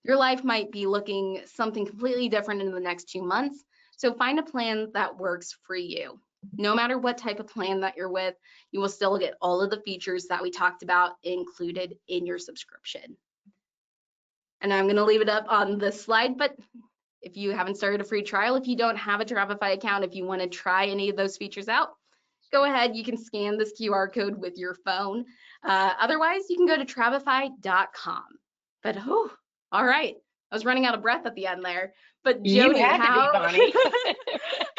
your life might be looking something completely different in the next 2 months. So find a plan that works for you. No matter what type of plan that you're with, you will still get all of the features that we talked about included in your subscription. And I'm going to leave it up on this slide, but if you haven't started a free trial, if you don't have a Travefy account, if you want to try any of those features out, go ahead, you can scan this QR code with your phone. Otherwise, you can go to travefy.com. But all right, I was running out of breath at the end there. But You Joni, had to be,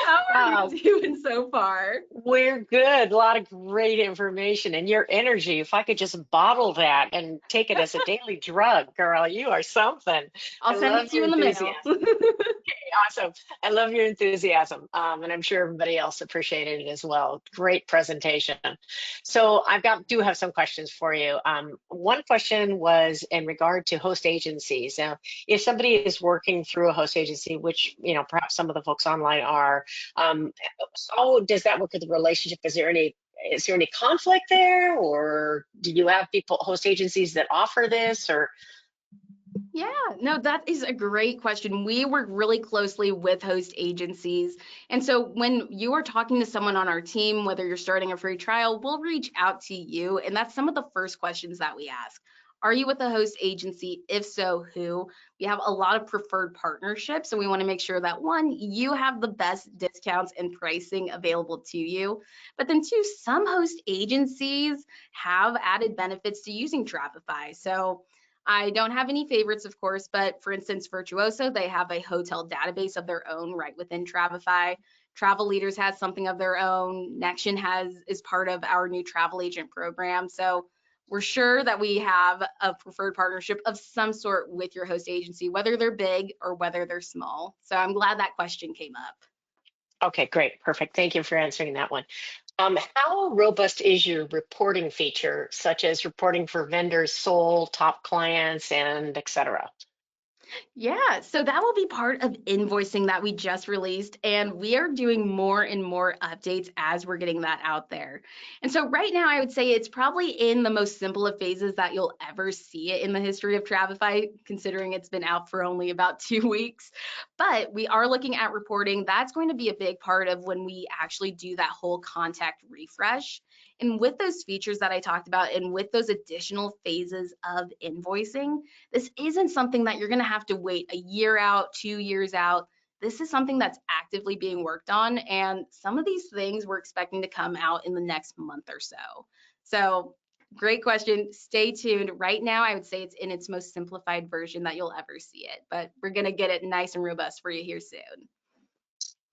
how Bonnie. are we doing so far? We're good. A lot of great information and your energy. If I could just bottle that and take it as a daily drug, girl, you are something. I'll I send it love to your you in the mail. enthusiasm. Awesome. I love your enthusiasm. And I'm sure everybody else appreciated it as well. Great presentation. So do have some questions for you. One question was in regard to host agencies. Now, if somebody is working through a host agency, which, perhaps some of the folks online are, how does that work with the relationship? Is there any conflict there, or do you have host agencies that offer this, or? Yeah, no, that is a great question. We work really closely with host agencies. And so when you are talking to someone on our team, whether you're starting a free trial, we'll reach out to you. And that's some of the first questions that we ask. Are you with a host agency? If so, who? We have a lot of preferred partnerships, so we want to make sure that one, you have the best discounts and pricing available to you. But then two, some host agencies have added benefits to using Travefy. So I don't have any favorites, of course, but for instance, Virtuoso, they have a hotel database of their own right within Travefy. Travel Leaders has something of their own. Nexion is part of our new travel agent program. So we're sure that we have a preferred partnership of some sort with your host agency, whether they're big or whether they're small. So I'm glad that question came up. Okay, great. Perfect. Thank you for answering that one. How robust is your reporting feature, such as reporting for vendors, sold, top clients, and et cetera? Yeah, so that will be part of invoicing that we just released, and we are doing more and more updates as we're getting that out there. And so right now, I would say it's probably in the most simple of phases that you'll ever see it in the history of Travefy, considering it's been out for only about 2 weeks. But we are looking at reporting. That's going to be a big part of when we actually do that whole contact refresh. And with those features that I talked about, and with those additional phases of invoicing, this isn't something that you're going to have to wait a year out, 2 years out. This is something that's actively being worked on. And some of these things we're expecting to come out in the next month or so. So, great question. Stay tuned. Right now, I would say it's in its most simplified version that you'll ever see it, but we're going to get it nice and robust for you here soon.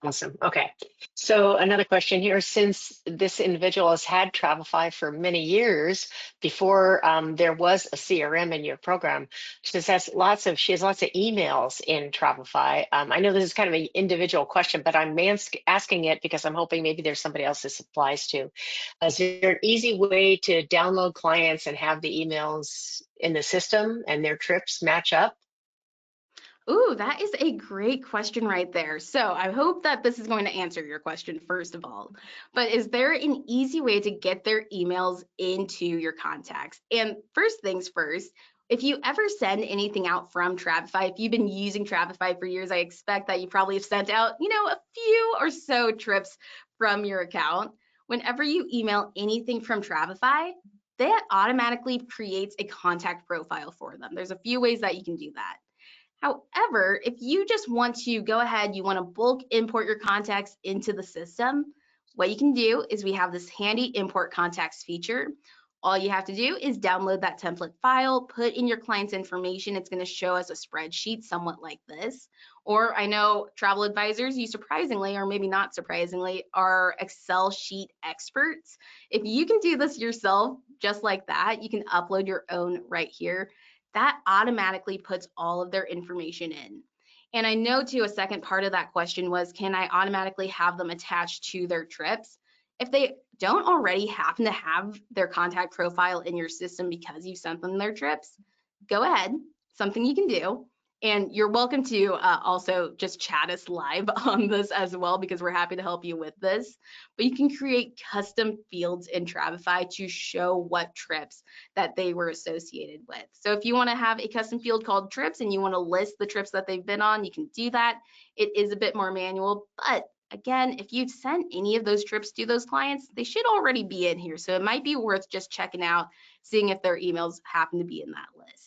Awesome. Okay. So another question here, since this individual has had Travefy for many years before there was a CRM in your program, she has lots of emails in Travefy. I know this is kind of an individual question, but I'm asking it because I'm hoping maybe there's somebody else this applies to. Is there an easy way to download clients and have the emails in the system and their trips match up? Ooh, that is a great question right there. So I hope that this is going to answer your question first of all. But is there an easy way to get their emails into your contacts? And first things first, if you ever send anything out from Travefy, if you've been using Travefy for years, I expect that you probably have sent out, a few or so trips from your account. Whenever you email anything from Travefy, that automatically creates a contact profile for them. There's a few ways that you can do that. However, if you just want to go ahead, you want to bulk import your contacts into the system, what you can do is we have this handy import contacts feature. All you have to do is download that template file, put in your client's information. It's going to show us a spreadsheet somewhat like this. Or I know travel advisors, you surprisingly, or maybe not surprisingly, are Excel sheet experts. If you can do this yourself, just like that, you can upload your own right here. That automatically puts all of their information in. And I know too, a second part of that question was, can I automatically have them attached to their trips? If they don't already happen to have their contact profile in your system because you sent them their trips, go ahead, something you can do. And you're welcome to also just chat us live on this as well, because we're happy to help you with this. But you can create custom fields in Travefy to show what trips that they were associated with. So if you want to have a custom field called trips and you want to list the trips that they've been on, you can do that. It is a bit more manual, but again, if you've sent any of those trips to those clients, they should already be in here. So it might be worth just checking out, seeing if their emails happen to be in that list.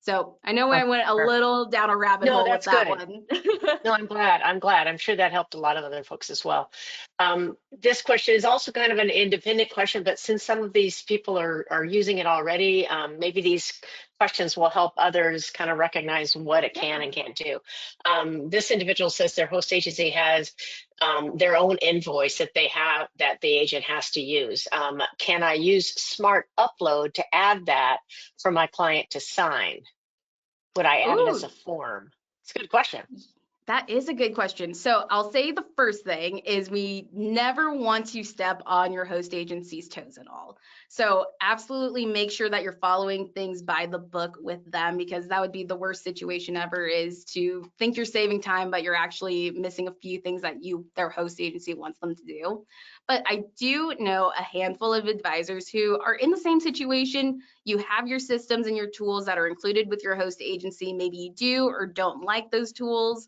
So I know I Okay. went a little down a rabbit No, hole with that's that good. one. No, I'm glad. I'm glad. I'm sure that helped a lot of other folks as well. This question is also kind of an independent question, but since some of these people are using it already, maybe these questions will help others kind of recognize what it can Yeah. and can't do. This individual says their host agency has their own invoice that they have that the agent has to use. Can I use Smart Upload to add that for my client to sign? Would I add it as a Ooh, form? It's a good question. that is a good question. So I'll say the first thing is we never want to step on your host agency's toes at all. So absolutely make sure that you're following things by the book with them, because that would be the worst situation ever, is to think you're saving time, but you're actually missing a few things that their host agency wants them to do. But I do know a handful of advisors who are in the same situation. You have your systems and your tools that are included with your host agency. Maybe you do or don't like those tools.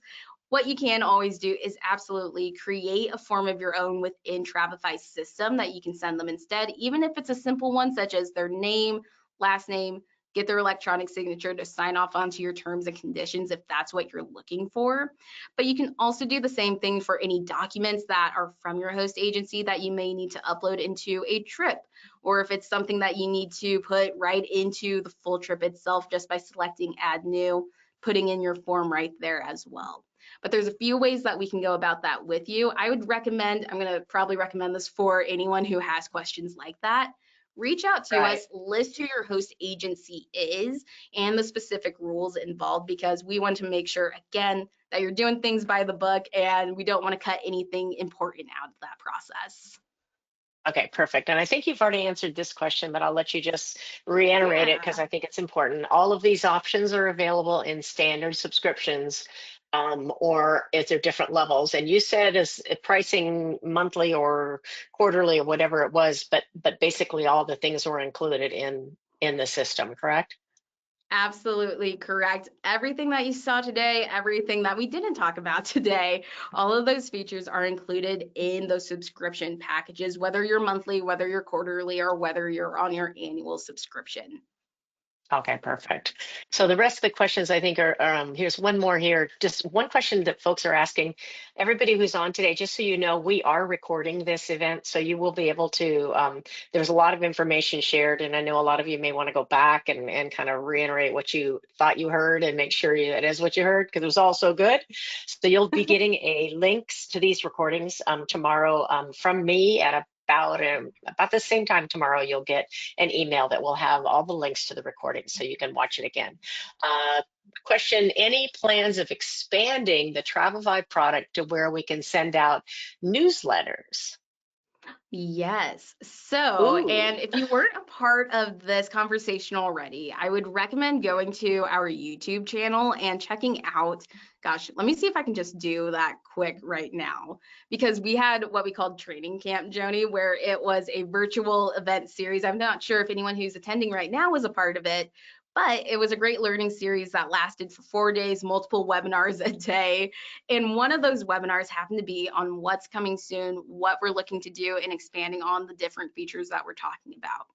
What you can always do is absolutely create a form of your own within Travefy's system that you can send them instead, even if it's a simple one such as their name, last name, get their electronic signature to sign off onto your terms and conditions if that's what you're looking for. But you can also do the same thing for any documents that are from your host agency that you may need to upload into a trip, or if it's something that you need to put right into the full trip itself just by selecting add new, putting in your form right there as well. But there's a few ways that we can go about that with you. I would recommend, I'm going to probably recommend this for anyone who has questions like that. Reach out to Right. us, list who your host agency is and the specific rules involved, because we want to make sure, again, that you're doing things by the book and we don't want to cut anything important out of that process. Okay, perfect. And I think you've already answered this question, but I'll let you just reiterate it because Yeah. I think it's important. All of these options are available in standard subscriptions, or is there different levels? And you said is pricing monthly or quarterly or whatever it was, but basically all the things were included in the system, correct? Absolutely correct. Everything that you saw today, everything that we didn't talk about today, all of those features are included in those subscription packages, whether you're monthly, whether you're quarterly, or whether you're on your annual subscription. Okay, perfect. So the rest of the questions I think are, here's one more here. Just one question that folks are asking. Everybody who's on today, just so you know, we are recording this event, so you will be able to, there's a lot of information shared, and I know a lot of you may want to go back and kind of reiterate what you thought you heard and make sure it is what you heard because it was all so good. So you'll be getting a links to these recordings tomorrow from me at about the same time tomorrow. You'll get an email that will have all the links to the recording so you can watch it again. Uh, Question, any plans of expanding the Travefy product to where we can send out newsletters? Yes. So, Ooh, and if you weren't a part of this conversation already, I would recommend going to our YouTube channel and checking out. Gosh, let me see if I can just do that quick right now. Because we had what we called Training Camp, Joni, where it was a virtual event series. I'm not sure if anyone who's attending right now was a part of it, but it was a great learning series that lasted for 4 days, multiple webinars a day. And one of those webinars happened to be on what's coming soon, what we're looking to do, and expanding on the different features that we're talking about.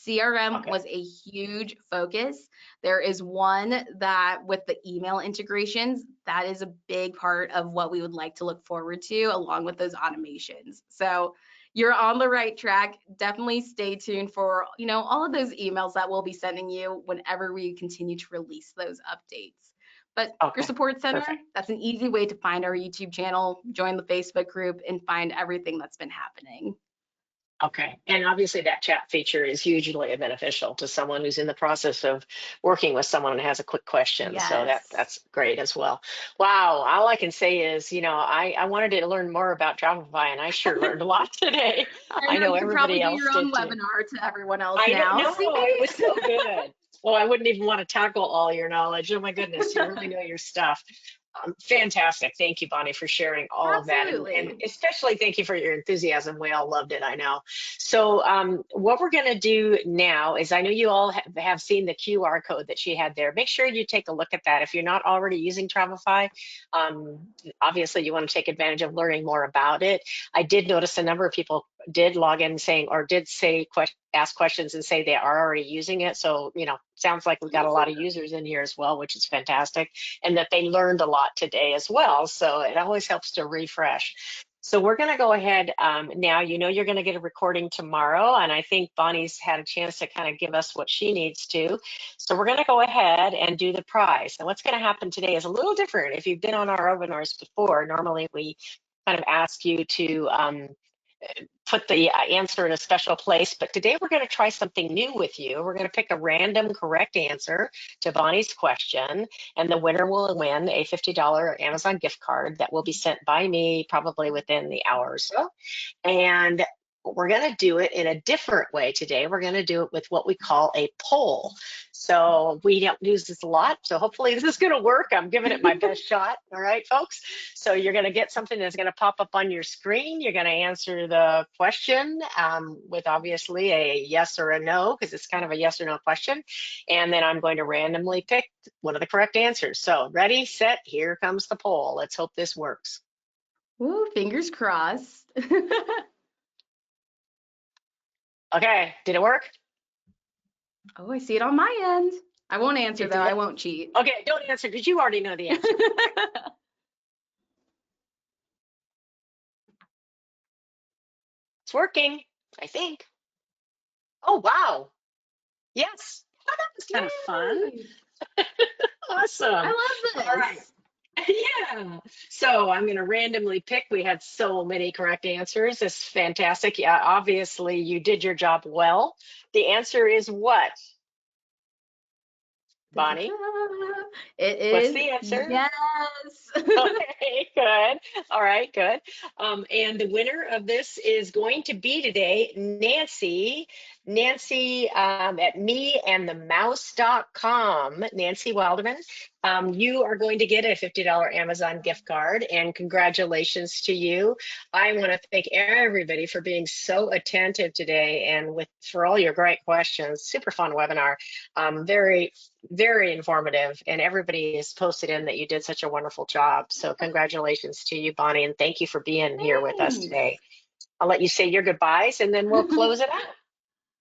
CRM okay, was a huge focus. There is one that with the email integrations, that is a big part of what we would like to look forward to, along with those automations. So you're on the right track. Definitely stay tuned for, all of those emails that we'll be sending you whenever we continue to release those updates. But your okay, support center, perfect. that's an easy way to find our YouTube channel, join the Facebook group, and find everything that's been happening. Okay. And obviously that chat feature is hugely beneficial to someone who's in the process of working with someone and has a quick question. So Yes. that's great as well. Wow. All I can say is, I wanted to learn more about Shopify and I sure learned a lot today. I I know know you could probably everybody do else your own did too. webinar to everyone else I don't now. know. See? It was so good. Well, I wouldn't even want to tackle all your knowledge. Oh my goodness, you really know your stuff. Fantastic. Thank you, Bonnie, for sharing all of that. And Absolutely. especially thank you for your enthusiasm. We all loved it, I know. So, what we're going to do now is I know you all have seen the QR code that she had there. Make sure you take a look at that. If you're not already using Travefy, um, obviously you want to take advantage of learning more about it. I did notice a number of people did log in saying or did say ask questions and say they are already using it. So, sounds like we got a lot of Awesome. users in here as well, which is fantastic, and that they learned a lot today as well. So it always helps to refresh. So we're going to go ahead now. You're going to get a recording tomorrow, and I think Bonnie's had a chance to kind of give us what she needs to. So we're going to go ahead and do the prize. And what's going to happen today is a little different. If you've been on our webinars before, normally we kind of ask you to put the answer in a special place, but today we're going to try something new with you. We're going to pick a random correct answer to Bonnie's question, and the winner will win a $50 Amazon gift card that will be sent by me probably within the hour or so. And we're going to do it in a different way today. We're going to do it with what we call a poll. So we don't use this a lot. So hopefully this is going to work. I'm giving it my best shot. All right, folks. So you're going to get something that's going to pop up on your screen. You're going to answer the question with obviously a yes or a no, because it's kind of a yes or no question. And then I'm going to randomly pick one of the correct answers. So ready, set, here comes the poll. Let's hope this works. Ooh, fingers crossed. Okay, did it work? Oh, I see it on my end. I won't answer It though. I did? won't cheat. Okay, don't answer because you already know the answer. Okay, it's working, I think. Oh, wow. Yes. Oh, that was kind of fun. Yay! I Awesome. love All right. this. Yeah. So I'm going to randomly pick. We had so many correct answers. It's fantastic. Yeah, obviously you did your job well. The answer is what? Da, da, Bonnie, da. It what's is the answer? yes. Okay, good. All right, good. And the winner of this is going to be today, Nancy. Nancy at meandthemouse.com. Nancy Wilderman. You are going to get a $50 Amazon gift card, and congratulations to you. I want to thank everybody for being so attentive today and for all your great questions. Super fun webinar. Very very informative, and everybody has posted in that you did such a wonderful job. So congratulations to you, Bonnie, and thank you for being here with us Thanks. today. I'll let you say your goodbyes and then we'll close it out.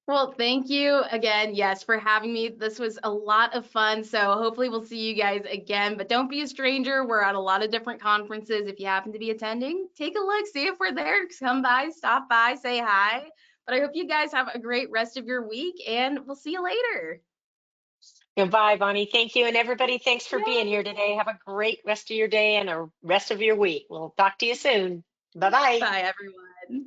Well, thank you again, yes, for having me. This was a lot of fun. So hopefully we'll see you guys again. But don't be a stranger. We're at a lot of different conferences. If you happen to be attending, take a look, see if we're there. Come by, stop by, say hi. But I hope you guys have a great rest of your week, and we'll see you later. Goodbye, Bonnie. Thank you. And everybody, thanks for being Yay. here today. Have a great rest of your day and a rest of your week. We'll talk to you soon. Bye-bye. Bye, everyone.